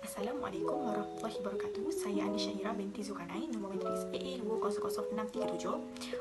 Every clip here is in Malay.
Assalamualaikum warahmatullahi wabarakatuh. Saya Andi Syahira binti Zulkarnain, nombor matriks AA200637,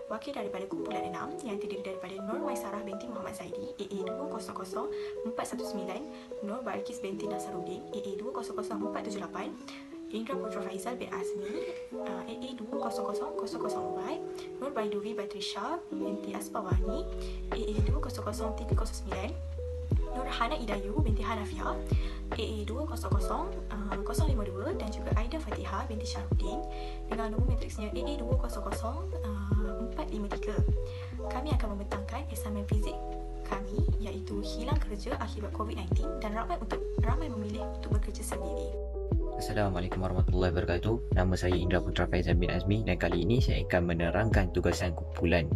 wakil daripada kumpulan 6 yang terdiri daripada Nur Maisarah binti Muhammad Zaidi, AA200419, Nur Balkis binti Nasaruddin, AA200478, Indra Putra Faizal bin Azmi, AA200004, Nur Baidovi Batrisha binti Asbawani, AA200309, Nur Hana Idayu binti Hanafiah, AA200052, dan juga Aida Fatihah binti Syahrudin dengan nombor matriksnya AA200453. Kami akan membentangkan assignment fizik kami iaitu hilang kerja akibat COVID-19 dan ramai memilih untuk bekerja sendiri. Assalamualaikum warahmatullahi wabarakatuh. Nama saya Indra Putra Faizal bin Azmi dan kali ini saya akan menerangkan tugasan kumpulan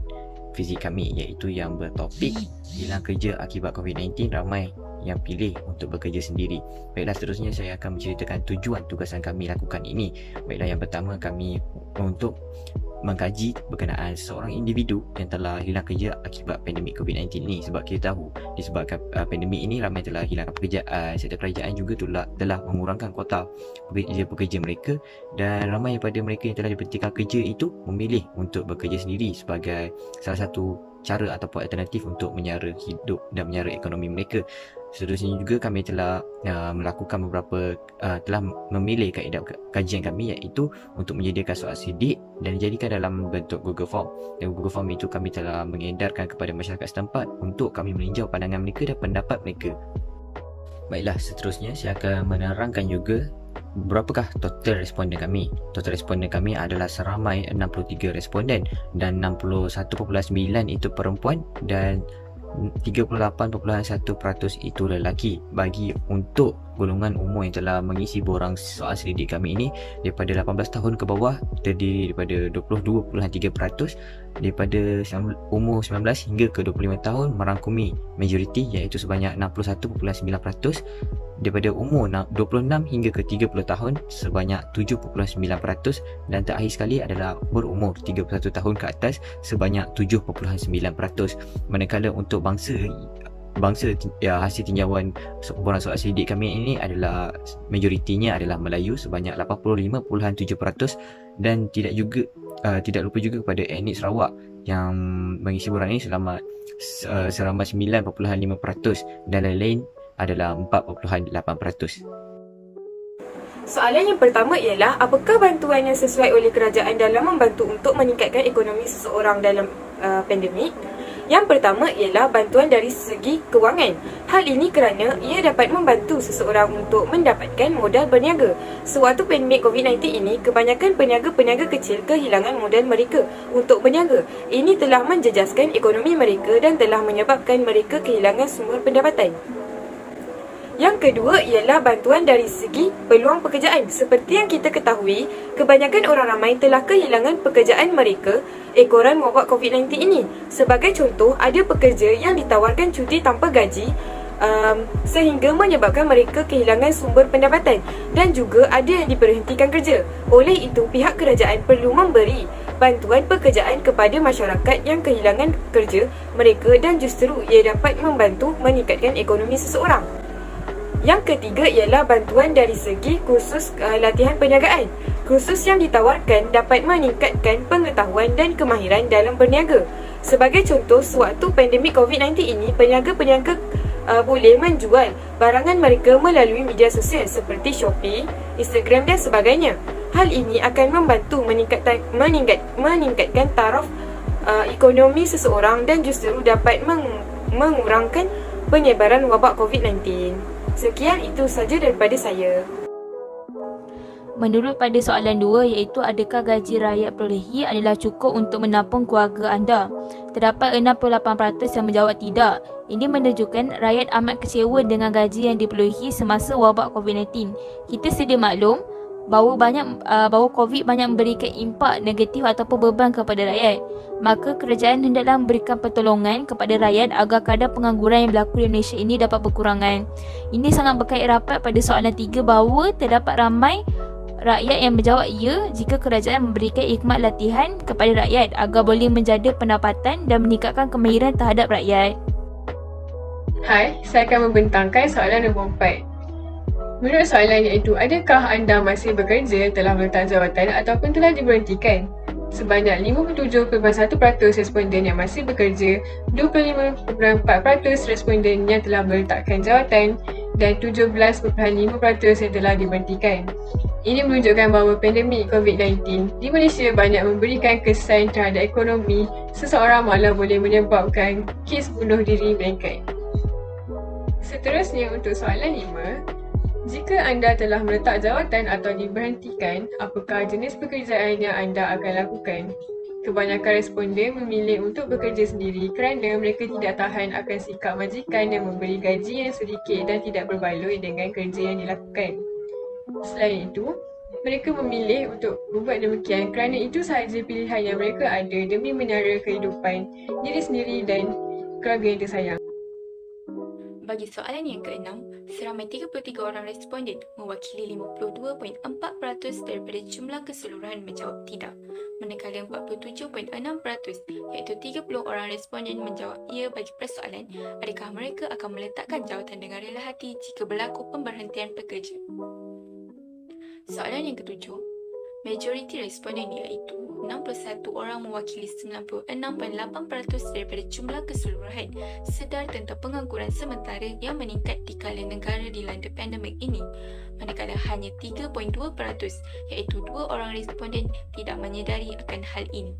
fizik kami iaitu yang bertopik hilang kerja akibat COVID-19, ramai yang pilih untuk bekerja sendiri. Baiklah, seterusnya saya akan menceritakan tujuan tugasan kami lakukan ini. Baiklah, yang pertama kami untuk mengkaji berkenaan seorang individu yang telah hilang kerja akibat pandemik COVID-19 ini. Sebab kita tahu disebabkan pandemik ini ramai telah hilang pekerjaan, sektor kerajaan juga telah mengurangkan kuota pekerja mereka, dan ramai daripada mereka yang telah diberhentikan kerja itu memilih untuk bekerja sendiri sebagai salah satu cara ataupun alternatif untuk menyara hidup dan menyara ekonomi mereka. Seterusnya juga kami telah melakukan telah memilih kaedah kajian kami iaitu untuk menyediakan soal sidik dan dijadikan dalam bentuk Google Form. Dan Google Form itu kami telah mengedarkan kepada masyarakat setempat untuk kami meninjau pandangan mereka dan pendapat mereka. Baiklah, seterusnya saya akan menerangkan juga berapakah total responden kami. Total responden kami adalah seramai 63 responden dan 61.9% itu perempuan dan 38.1% itu lelaki. Bagi untuk golongan umur yang telah mengisi borang soal selidik kami ini daripada 18 tahun ke bawah terdiri daripada 22.3%, daripada umur 19 hingga ke 25 tahun merangkumi majoriti iaitu sebanyak 61.9%, daripada umur 26 hingga ke 30 tahun sebanyak 7.9%, dan terakhir sekali adalah berumur 31 tahun ke atas sebanyak 7.9%. Manakala untuk bangsa hasil tinjauan borang soal selidik kami ini adalah majoritinya adalah Melayu sebanyak 85.7%, dan tidak lupa juga kepada etnik Sarawak yang mengisi borang ini seramai 9.5%, dan lain-lain adalah 4.8%. Soalan yang pertama ialah, apakah bantuan yang sesuai oleh kerajaan dalam membantu untuk meningkatkan ekonomi seseorang dalam pandemik? Yang pertama ialah bantuan dari segi kewangan. Hal ini kerana ia dapat membantu seseorang untuk mendapatkan modal berniaga. Sewaktu pandemik COVID-19 ini, kebanyakan peniaga-peniaga kecil kehilangan modal mereka untuk berniaga. Ini telah menjejaskan ekonomi mereka dan telah menyebabkan mereka kehilangan sumber pendapatan. Yang kedua ialah bantuan dari segi peluang pekerjaan. Seperti yang kita ketahui, kebanyakan orang ramai telah kehilangan pekerjaan mereka ekoran wabak COVID-19 ini. Sebagai contoh, ada pekerja yang ditawarkan cuti tanpa gaji sehingga menyebabkan mereka kehilangan sumber pendapatan, dan juga ada yang diberhentikan kerja. Oleh itu, pihak kerajaan perlu memberi bantuan pekerjaan kepada masyarakat yang kehilangan kerja mereka, dan justru ia dapat membantu meningkatkan ekonomi seseorang. Yang ketiga ialah bantuan dari segi kursus latihan perniagaan. Kursus yang ditawarkan dapat meningkatkan pengetahuan dan kemahiran dalam berniaga. Sebagai contoh, sewaktu pandemik COVID-19 ini, peniaga-peniaga boleh menjual barangan mereka melalui media sosial seperti Shopee, Instagram dan sebagainya. Hal ini akan membantu meningkatkan taraf ekonomi seseorang dan justru dapat mengurangkan penyebaran wabak COVID-19. Sekian, itu saja daripada saya. Menurut pada soalan 2 iaitu adakah gaji rakyat perolehi adalah cukup untuk menampung keluarga anda? Terdapat 68% yang menjawab tidak. Ini menunjukkan rakyat amat kecewa dengan gaji yang diperolehi semasa wabak COVID-19. Kita sedia maklum bahawa COVID banyak memberikan impak negatif ataupun beban kepada rakyat. Maka kerajaan hendaklah memberikan pertolongan kepada rakyat agar kadar pengangguran yang berlaku di Malaysia ini dapat berkurangan. Ini sangat berkait rapat pada soalan 3 bahawa terdapat ramai rakyat yang menjawab ya jika kerajaan memberikan khidmat latihan kepada rakyat agar boleh menjaga pendapatan dan meningkatkan kemahiran terhadap rakyat. Hai, saya akan membentangkan soalan nombor 4. Menurut soalan iaitu, adakah anda masih bekerja, telah meletak jawatan ataupun telah diberhentikan? Sebanyak 57.1% responden yang masih bekerja, 25.4% responden yang telah meletakkan jawatan dan 17.5% yang telah diberhentikan. Ini menunjukkan bahawa pandemik COVID-19 di Malaysia banyak memberikan kesan terhadap ekonomi seseorang, malah boleh menyebabkan kes bunuh diri meningkat. Seterusnya untuk soalan 5. Jika anda telah meletak jawatan atau diberhentikan, apakah jenis pekerjaan yang anda akan lakukan? Kebanyakan responden memilih untuk bekerja sendiri kerana mereka tidak tahan akan sikap majikan yang memberi gaji yang sedikit dan tidak berbaloi dengan kerja yang dilakukan. Selain itu, mereka memilih untuk membuat demikian kerana itu sahaja pilihan yang mereka ada demi menyara kehidupan diri sendiri dan keluarga yang tersayang. Bagi soalan yang keenam, seramai 33 orang responden mewakili 52.4% daripada jumlah keseluruhan menjawab tidak, manakala 47.6% iaitu 30 orang responden menjawab ya bagi persoalan adakah mereka akan meletakkan jawatan dengan rela hati jika berlaku pemberhentian pekerja. Soalan yang ketujuh, majoriti responden iaitu 61 orang mewakili 96.8% daripada jumlah keseluruhan sedar tentang pengangguran sementara yang meningkat di kala negara dilanda pandemik ini, manakala hanya 3.2% iaitu 2 orang responden tidak menyedari akan hal ini.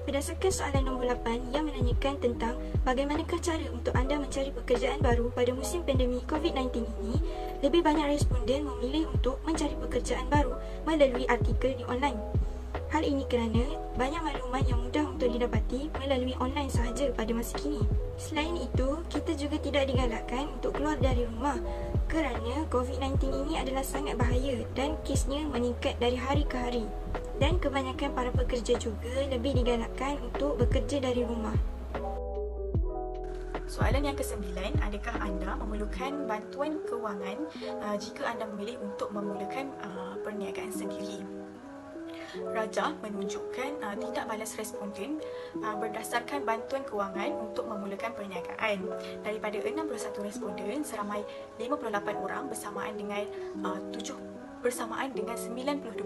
Berdasarkan soalan nombor 8 yang menanyakan tentang bagaimanakah cara untuk anda mencari pekerjaan baru pada musim pandemik COVID-19 ini, lebih banyak responden memilih untuk mencari pekerjaan baru melalui artikel di online. Hal ini kerana banyak maklumat yang mudah untuk didapati melalui online sahaja pada masa kini. Selain itu, kita juga tidak digalakkan untuk keluar dari rumah kerana COVID-19 ini adalah sangat bahaya dan kesnya meningkat dari hari ke hari. Dan kebanyakan para pekerja juga lebih digalakkan untuk bekerja dari rumah. Soalan yang ke-9, adakah anda memerlukan bantuan kewangan jika anda memilih untuk memulakan perniagaan sendiri? Rajah menunjukkan tidak balas responden berdasarkan bantuan kewangan untuk memulakan perniagaan. Daripada 61 responden, seramai 58 orang bersamaan dengan 92.1%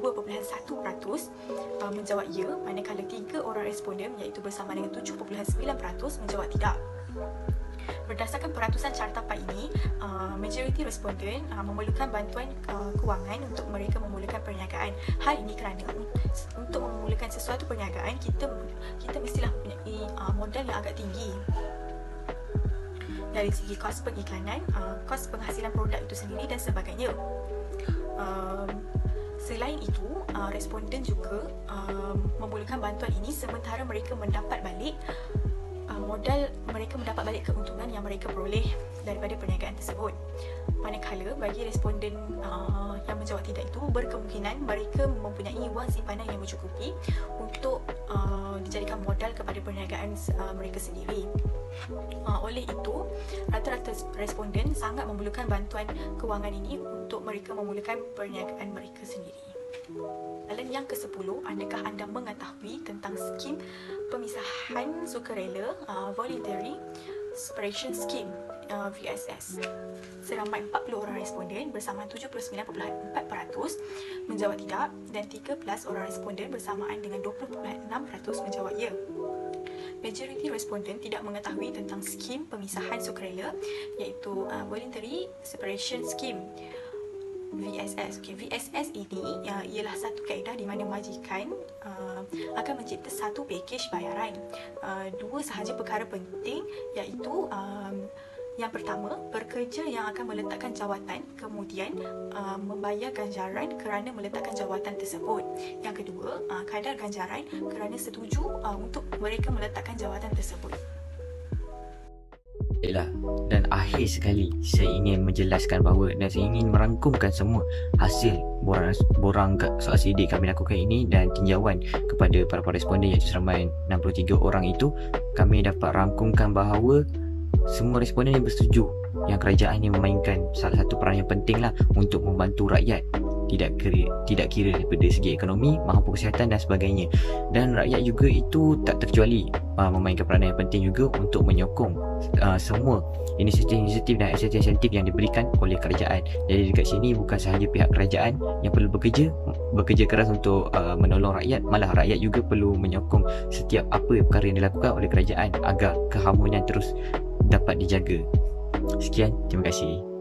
menjawab ya, manakala 3 orang responden iaitu bersama dengan 7.9% menjawab tidak. Berdasarkan peratusan cartapan ini, majoriti responden memerlukan bantuan kewangan untuk mereka memulakan perniagaan. Hal ini kerana untuk memulakan sesuatu perniagaan, kita mestilah mempunyai modal yang agak tinggi. Dari segi kos pengiklanan, kos penghasilan produk itu sendiri dan sebagainya. Selain itu, responden juga memerlukan bantuan ini sementara mereka mendapat balik modal, mereka mendapat balik keuntungan yang mereka peroleh daripada perniagaan tersebut. Manakala bagi responden yang menjawab tidak itu, berkemungkinan mereka mempunyai wang simpanan yang mencukupi untuk dijadikan modal kepada perniagaan mereka sendiri. Oleh itu, rata-rata responden sangat memerlukan bantuan kewangan ini untuk mereka memulakan perniagaan mereka sendiri. Soalan yang ke-10, adakah anda mengetahui tentang skim pemisahan sukarela Voluntary Separation Scheme VSS? Seramai 40 orang responden bersama 79.4% menjawab tidak dan 13 orang responden bersamaan dengan 20.6% menjawab ya. Majoriti responden tidak mengetahui tentang skim pemisahan sukarela iaitu Voluntary Separation Scheme VSS. VSS ini ialah satu kaedah di mana majikan akan mencipta satu pakej bayaran. Dua sahaja perkara penting iaitu yang pertama, pekerja yang akan meletakkan jawatan kemudian membayar ganjaran kerana meletakkan jawatan tersebut. Yang kedua, kadar ganjaran kerana setuju untuk mereka meletakkan jawatan tersebut. Baiklah, dan akhir sekali saya ingin menjelaskan bahawa dan saya ingin merangkumkan semua hasil borang soal sidik kami lakukan ini dan tinjauan kepada para responden iaitu seramai 63 orang itu. Kami dapat rangkumkan bahawa semua responden yang bersetuju yang kerajaan ini memainkan salah satu peran yang penting lah untuk membantu rakyat tidak kira daripada segi ekonomi, mampu kesihatan dan sebagainya. Dan rakyat juga itu tak terkecuali memainkan peranan yang penting juga untuk menyokong semua inisiatif dan insentif yang diberikan oleh kerajaan. Jadi dekat sini bukan sahaja pihak kerajaan yang perlu bekerja keras untuk menolong rakyat, malah rakyat juga perlu menyokong setiap apa perkara yang dilakukan oleh kerajaan agar keharmonian terus dapat dijaga. Sekian, terima kasih.